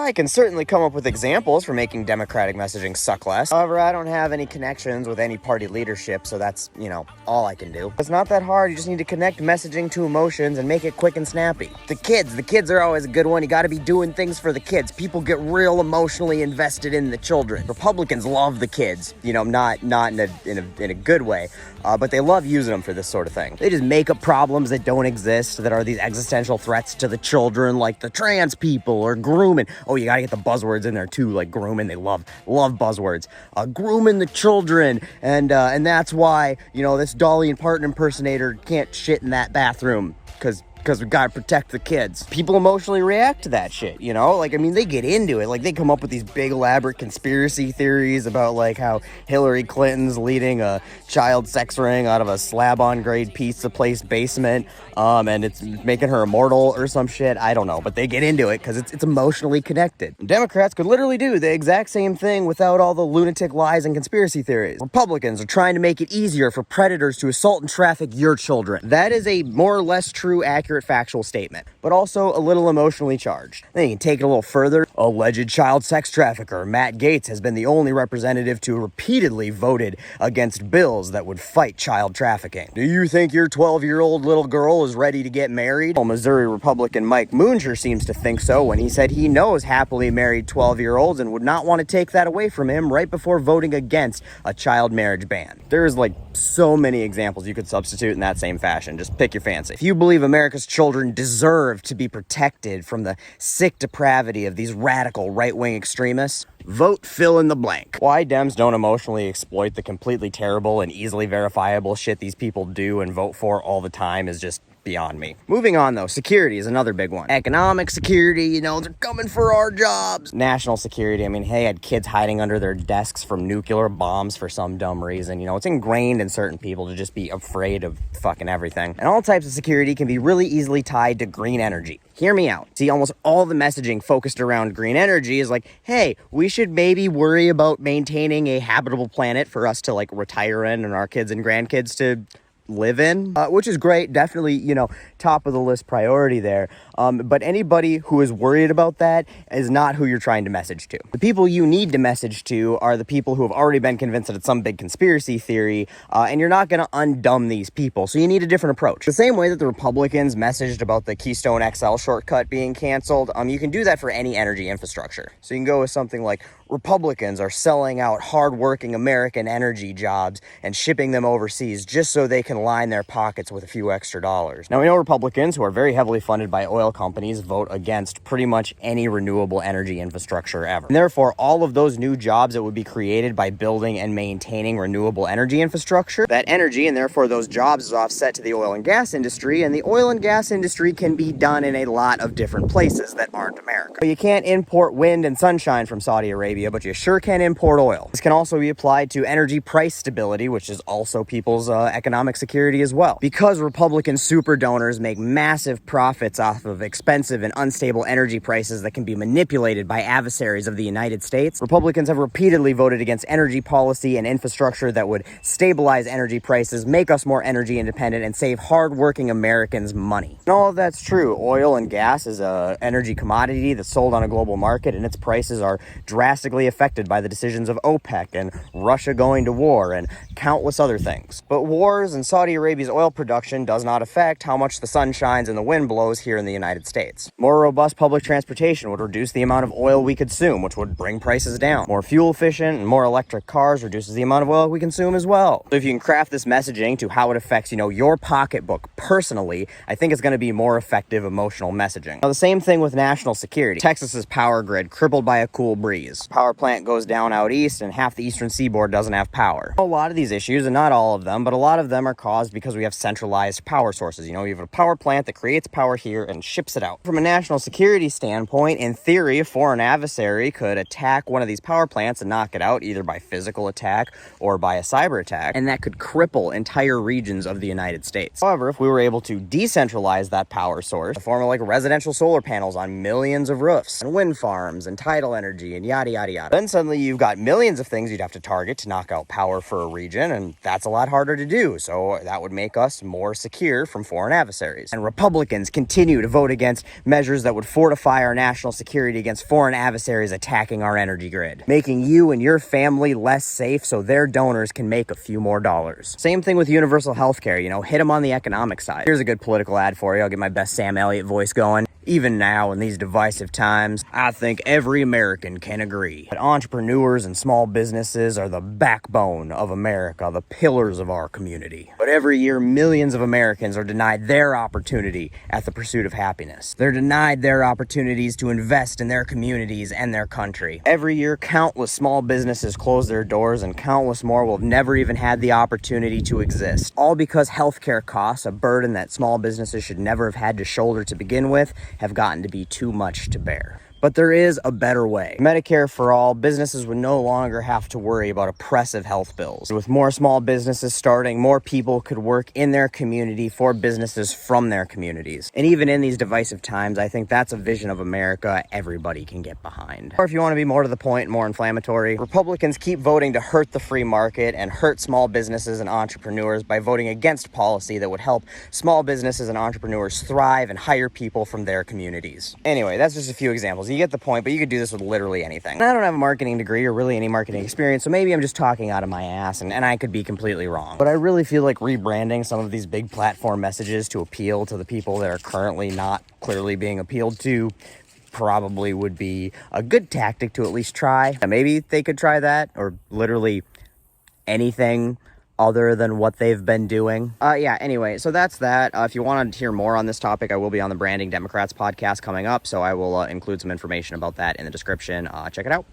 I can certainly come up with examples for making democratic messaging suck less. However, I don't have any connections with any party leadership, so that's, all I can do. It's not that hard. You just need to connect messaging to emotions and make it quick and snappy. The kids are always a good one. You got to be doing things for the kids. People get real emotionally invested in the children. Republicans love the kids, not in a good way, but they love using them for this sort of thing. They just make up problems that don't exist, that are these existential threats to the children, like the trans people or grooming. Oh, you gotta get the buzzwords in there too, like grooming. They love buzzwords. Grooming the children, and that's why this Dolly and Parton impersonator can't shit in that bathroom because we gotta protect the kids. People emotionally react to that shit, they get into it. Like, they come up with these big elaborate conspiracy theories about like how Hillary Clinton's leading a child sex ring out of a slab-on-grade pizza place basement, and it's making her immortal or some shit. I don't know, but they get into it because it's emotionally connected. Democrats could literally do the exact same thing without all the lunatic lies and conspiracy theories. Republicans are trying to make it easier for predators to assault and traffic your children. That is a more or less true, accurate, factual statement, but also a little emotionally charged. Then you can take it a little further. Alleged child sex trafficker Matt Gaetz has been the only representative to repeatedly voted against bills that would fight child trafficking. Do you think your 12-year-old little girl is ready to get married? Well, Missouri Republican Mike Munger seems to think so when he said he knows happily married 12-year-olds and would not want to take that away from him right before voting against a child marriage ban. There's so many examples you could substitute in that same fashion. Just pick your fancy. If you believe America's children deserve to be protected from the sick depravity of these radical right-wing extremists, vote fill in the blank. Why Dems don't emotionally exploit the completely terrible and easily verifiable shit these people do and vote for all the time is just beyond me. Moving on, though, security is another big one. Economic security, they're coming for our jobs. National security, I had kids hiding under their desks from nuclear bombs for some dumb reason. It's ingrained in certain people to just be afraid of fucking everything. And all types of security can be really easily tied to green energy. Hear me out. See, almost all the messaging focused around green energy is like, hey, we should maybe worry about maintaining a habitable planet for us to retire in and our kids and grandkids to live in, which is great. Definitely, top of the list priority there. But anybody who is worried about that is not who you're trying to message to. The people you need to message to are the people who have already been convinced that it's some big conspiracy theory, and you're not going to undumb these people. So you need a different approach. The same way that the Republicans messaged about the Keystone XL shortcut being canceled, you can do that for any energy infrastructure. So you can go with something like, Republicans are selling out hardworking American energy jobs and shipping them overseas just so they can line their pockets with a few extra dollars. Now, we know Republicans, who are very heavily funded by oil companies, vote against pretty much any renewable energy infrastructure ever. And therefore, all of those new jobs that would be created by building and maintaining renewable energy infrastructure, that energy and therefore those jobs is offset to the oil and gas industry, and the oil and gas industry can be done in a lot of different places that aren't America. You can't import wind and sunshine from Saudi Arabia, but you sure can import oil. This can also be applied to energy price stability, which is also people's economic security as well. Because Republican super donors make massive profits off of expensive and unstable energy prices that can be manipulated by adversaries of the United States, Republicans have repeatedly voted against energy policy and infrastructure that would stabilize energy prices, make us more energy independent, and save hardworking Americans money. And all of that's true. Oil and gas is an energy commodity that's sold on a global market, and its prices are drastically affected by the decisions of OPEC and Russia going to war and countless other things. But wars and Saudi Arabia's oil production does not affect how much the sun shines and the wind blows here in the United States. More robust public transportation would reduce the amount of oil we consume, which would bring prices down. More fuel efficient and more electric cars reduces the amount of oil we consume as well. So if you can craft this messaging to how it affects, your pocketbook personally, I think it's going to be more effective emotional messaging. Now, the same thing with national security. Texas's power grid crippled by a cool breeze. Power plant goes down out east and half the eastern seaboard doesn't have power. A lot of these issues, and not all of them, but a lot of them are caused because we have centralized power sources. You have a power plant that creates power here and ships it out. From a national security standpoint, in theory, a foreign adversary could attack one of these power plants and knock it out either by physical attack or by a cyber attack, and that could cripple entire regions of the United States. However, if we were able to decentralize that power source, in the form of residential solar panels on millions of roofs, and wind farms, and tidal energy, and yada yada yada, then suddenly you've got millions of things you'd have to target to knock out power for a region, and that's a lot harder to do. So destroy. That would make us more secure from foreign adversaries. And Republicans continue to vote against measures that would fortify our national security against foreign adversaries attacking our energy grid, making you and your family less safe so their donors can make a few more dollars. Same thing with universal health care, hit them on the economic side. Here's a good political ad for you. I'll get my best Sam Elliott voice going. Even now, in these divisive times, I think every American can agree that entrepreneurs and small businesses are the backbone of America, the pillars of our community. But every year, millions of Americans are denied their opportunity at the pursuit of happiness. They're denied their opportunities to invest in their communities and their country. Every year, countless small businesses close their doors, and countless more will have never even had the opportunity to exist. All because healthcare costs, a burden that small businesses should never have had to shoulder to begin with, have gotten to be too much to bear. But there is a better way. Medicare for all, businesses would no longer have to worry about oppressive health bills. With more small businesses starting, more people could work in their community for businesses from their communities. And even in these divisive times, I think that's a vision of America everybody can get behind. Or if you want to be more to the point, more inflammatory, Republicans keep voting to hurt the free market and hurt small businesses and entrepreneurs by voting against policy that would help small businesses and entrepreneurs thrive and hire people from their communities. Anyway, that's just a few examples. You get the point, but you could do this with literally anything. I don't have a marketing degree or really any marketing experience, so maybe I'm just talking out of my ass, and I could be completely wrong. But I really feel like rebranding some of these big platform messages to appeal to the people that are currently not clearly being appealed to probably would be a good tactic to at least try. Maybe they could try that, or literally anything other than what they've been doing. Anyway, so that's that. If you want to hear more on this topic, I will be on the Branding Democrats podcast coming up, so I will include some information about that in the description. Check it out.